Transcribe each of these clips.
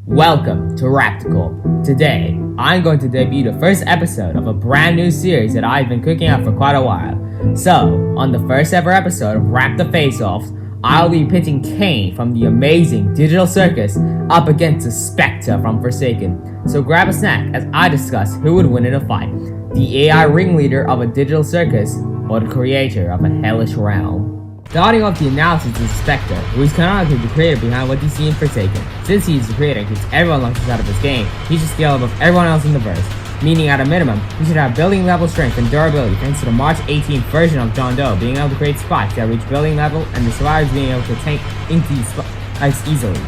Welcome to Raptorcorp. Today, I'm going to debut the first episode of a brand new series that I've been cooking up for quite a while. So, on the first ever episode of Raptor Face-Offs, I'll be pitting Caine from the Amazing Digital Circus up against the Spectre from Forsaken. So grab a snack as I discuss who would win in a fight, the AI ringleader of a digital circus or the creator of a hellish realm. Starting off the analysis is Spectre, who is canonically the creator behind what you see in Forsaken. Since he is the creator and keeps everyone launches out of his game, he should scale above everyone else in the verse, meaning at a minimum, he should have building level strength and durability thanks to the March 18th version of John Doe being able to create spikes that reach building level and the survivors being able to tank into these spikes easily.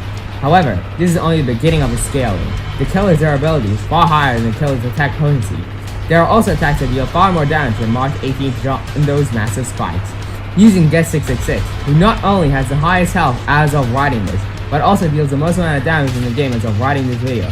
However, this is only the beginning of his scaling. The killer's durability is far higher than the killer's attack potency. There are also attacks that deal far more damage than March 18th drop in those massive spikes. Using Get 666, who not only has the highest health as of writing this, but also deals the most amount of damage in the game as of writing this video.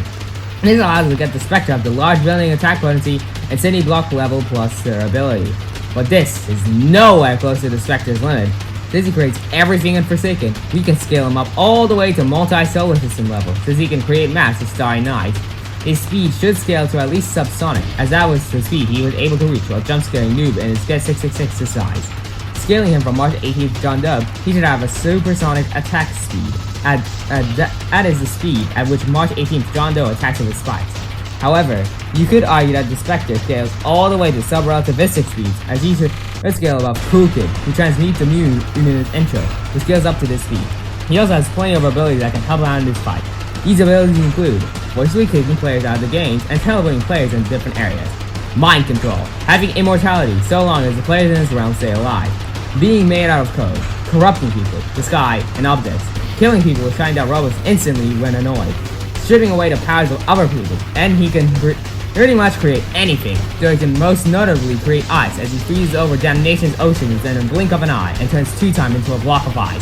This allows us to get the Spectre up to large building attack potency and city block level plus durability. But this is nowhere close to the Spectre's limit. Since he creates everything in Forsaken, we can scale him up all the way to multi-solar system level, since he can create maps of Starry Night. His speed should scale to at least subsonic, as that was the speed he was able to reach while jump-scaring Noob in his Get 666 to size. Scaling him from March 18th John Doe, he should have a supersonic attack speed. That is the speed at which March 18th John Doe attacks with spikes. However, you could argue that the Spectre scales all the way to sub-relativistic speeds, as he should scale above Cool Kid, who transmutes the Mew in his intro, who scales up to this speed. He also has plenty of abilities that can help out in this fight. These abilities include forcibly kicking players out of the games and teleporting players in different areas. Mind control, having immortality so long as the players in his realm stay alive. Being made out of code, corrupting people, the sky, and objects, killing people with shining down robots instantly when annoyed, stripping away the powers of other people, and he can pretty much create anything, though he can most notably create ice as he freezes over Damnation's oceans in a blink of an eye and turns 2-time into a block of ice.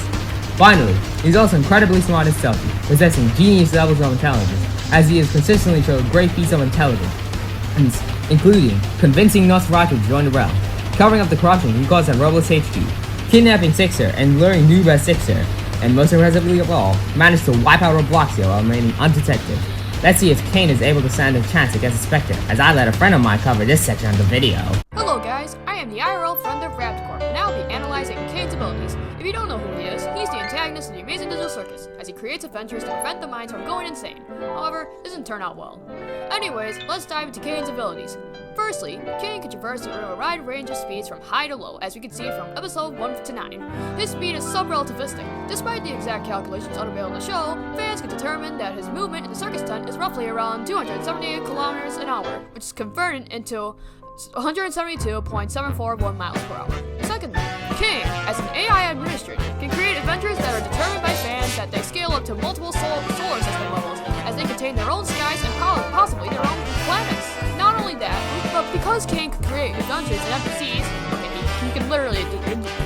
Finally, he's also incredibly smart and stealthy, possessing genius levels of intelligence, as he has consistently showed great feats of intelligence, including convincing Nosferatu to join the realm, covering up the corruption he caused at Robles HQ, kidnapping Sixer and luring Noob as Sixer, and most impressively of all, managed to wipe out Robloxia while remaining undetected. Let's see if Caine is able to stand a chance against the Spectre, as I let a friend of mine cover this section of the video. Hello guys, I am the IRL friend of Raptorcorp, and I will be analyzing Caine's abilities. If you don't know who he is, he's the antagonist in the Amazing Digital Circus, as he creates adventures to prevent the minds from going insane. However, it doesn't turn out well. Anyways, let's dive into Caine's abilities. Firstly, Caine can traverse through a wide range of speeds from high to low, as we can see from episode 1 to 9. His speed is sub-relativistic. Despite the exact calculations unavailable in the show, fans can determine that his movement in the circus tent is roughly around 278 kilometers an hour, which is converted into 172.741 miles per hour. Secondly, Caine, as an AI administrator, can create adventures that are determined by fans that they scale up to multiple solar system levels, as they contain their own skies and possibly their own planets. Not only that, but because Caine can create adventures and NPCs, he can literally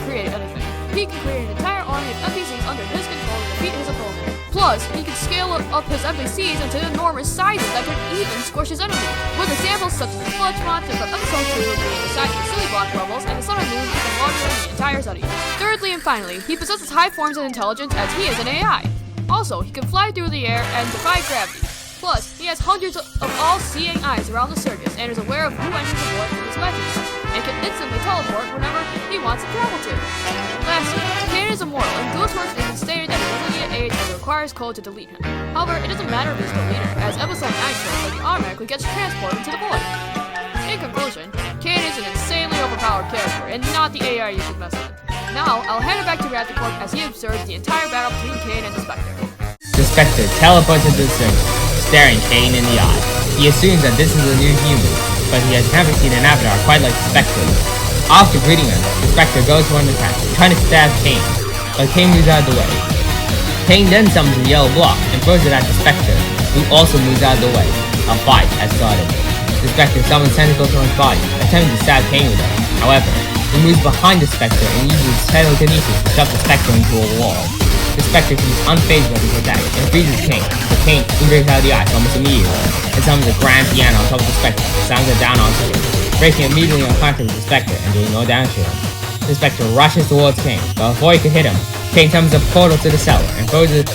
create anything. He can create an entire army of NPCs under his control to defeat his opponent. Plus, he can scale up his NPCs into enormous sizes that can even squish his enemy, with examples such as the Sludge Monster from episode 2 being the size of the Silly Block levels, and the Sun and Moon being larger than the entire city. Thirdly and finally, he possesses high forms of intelligence as he is an AI. Also, he can fly through the air and defy gravity. Plus, he has hundreds of all-seeing eyes around the circus and is aware of who enters the void with his wedges, and can instantly teleport whenever he wants to travel to. Lastly, Caine is immortal, and Ghostworks even stated that he doesn't need an age that requires code to delete him. However, it doesn't matter if he's deleted, as episode 9 shows that he automatically gets transported into the void. In conclusion, Caine is an insanely overpowered character, and not the AI you should mess with. Now, I'll hand it back to Raptorcorp as he observes the entire battle between Caine and the Spectre. The Spectre teleports into the circus, staring Caine in the eye. He assumes that this is a new human, but he has never seen an avatar quite like the Spectre. After greeting him, the Spectre goes for an attack, trying to stab Caine, but Caine moves out of the way. Caine then summons a yellow block and throws it at the Spectre, who also moves out of the way. A fight has started. The Spectre summons tentacles from his body, attempting to stab Caine with them. However, he moves behind the Spectre and uses telekinesis to shove the Spectre into a wall. The Spectre seems unfazed by this attack and freezes Caine, but Caine breaks out of the ice almost immediately and summons a grand piano on top of the Spectre and sounds it down onto it, breaking immediately on contact with the Spectre and doing no damage to him. The Spectre rushes towards Caine, but before he can hit him, Caine summons a portal to the cellar and throws it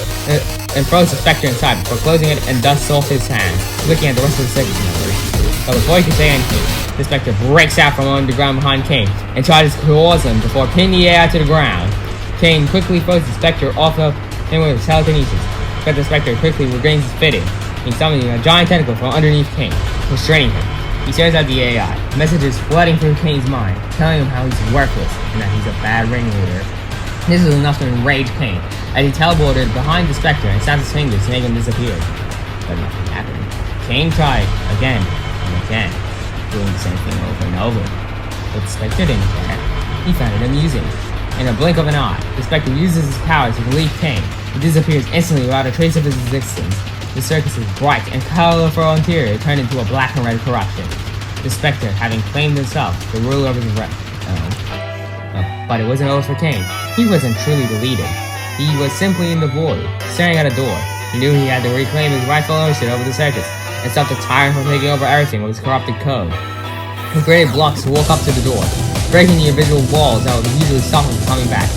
and throws the Spectre inside before closing it and dusts off his hands, looking at the rest of the circus members. But before he can say anything, the Spectre breaks out from underground behind Caine and tries to claws him before pinning the AI to the ground. Caine quickly throws the Spectre off of him with his telekinesis, but the Spectre quickly regains his footing, and summoning a giant tentacle from underneath Caine, restraining him. He stares at the AI, messages flooding through Caine's mind, telling him how he's worthless and that he's a bad ringleader. This is enough to enrage Caine, as he teleported behind the Spectre and snapped his fingers to make him disappear. But nothing happened. Caine tried again and again, doing the same thing over and over. But the Spectre didn't care. He found it amusing. In a blink of an eye, the Spectre uses his powers to relieve Caine. He disappears instantly without a trace of his existence. The circus's bright and colorful interior turned into a black and red corruption. The Spectre, having claimed himself the ruler of his realm. But it wasn't over for Caine. He wasn't truly deleted. He was simply in the void, staring at a door. He knew he had to reclaim his rightful ownership over the circus and stop the tyrant from taking over everything with his corrupted code. He created blocks to walk up to the door, breaking the invisible walls that would usually stop him from coming back.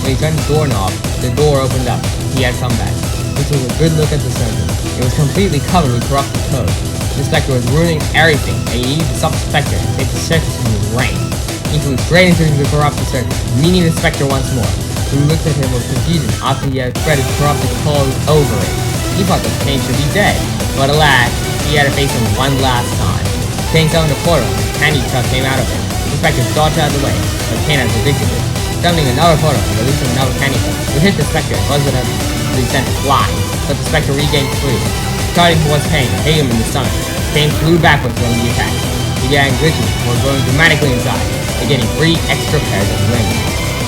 When he turned the doorknob, the door opened up. He had come back. He took a good look at the circus. It was completely covered with corrupted code. The Spectre was ruining everything, and he needed to stop the Spectre and take the circus from his reign. He flew straight into the corrupted circus, meeting the Spectre once more, who looked at him with confusion after he had spread his corrupted code over it. He thought that Caine should be dead, but alas, he had to face him one last time. Caine summoned a portal, and a candy truck came out of it. The Spectre dodged out of the way, but Caine had predicted it. Summoning another portal and releasing another candy truck, it hit the Spectre and caused it to be sent flying, but the Spectre regained freedom. Starting towards Caine and hit him in the stomach. Caine flew backwards when he attacked. He began glitching before growing dramatically inside, and getting 3 extra pairs of wings.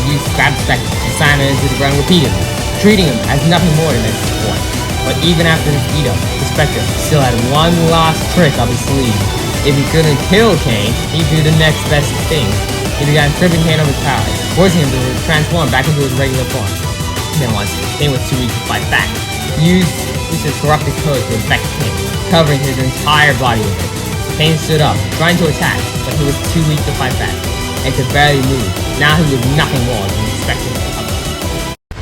He used to grab the Spectre and slam him into the ground repeatedly, treating him as nothing more than a support. But even after his beat-up, the Spectre still had one last trick up his sleeve. If he couldn't kill Caine, he'd do the next best thing. He began stripping Caine of his powers, forcing him to transform back into his regular form. Then once Caine was too weak to fight back, he used his corrupted code to infect Caine, covering his entire body with it. Caine stood up, trying to attack, but he was too weak to fight back, and could barely move. Now he was nothing more than the Spectre.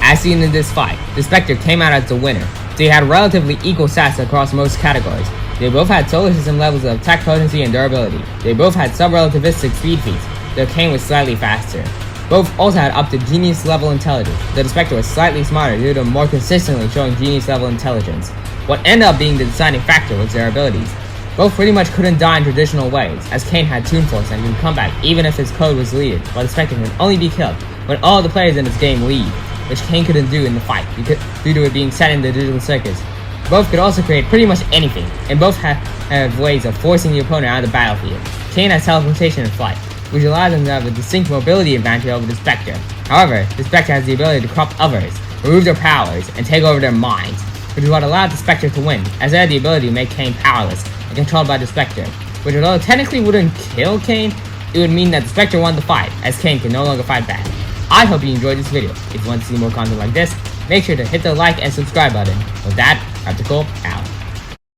As seen in this fight, the Spectre came out as the winner. They had relatively equal stats across most categories. They both had solar system levels of attack potency and durability. They both had sub-relativistic speed feats, though Caine was slightly faster. Both also had up to genius level intelligence, though the Spectre was slightly smarter due to more consistently showing genius level intelligence. What ended up being the deciding factor was their abilities. Both pretty much couldn't die in traditional ways, as Caine had Toon Force and could come back even if his code was deleted, while the Spectre can only be killed when all the players in this game leave, which Caine couldn't do in the fight due to it being set in the digital circus. Both could also create pretty much anything, and both have ways of forcing the opponent out of the battlefield. Caine has teleportation and flight, which allows him to have a distinct mobility advantage over the Spectre. However, the Spectre has the ability to corrupt others, remove their powers, and take over their minds, which is what allowed the Spectre to win, as it had the ability to make Caine powerless and controlled by the Spectre, which although technically wouldn't kill Caine, it would mean that the Spectre won the fight, as Caine can no longer fight back. I hope you enjoyed this video. If you want to see more content like this, make sure to hit the like and subscribe button. With that, Raptorcorp out.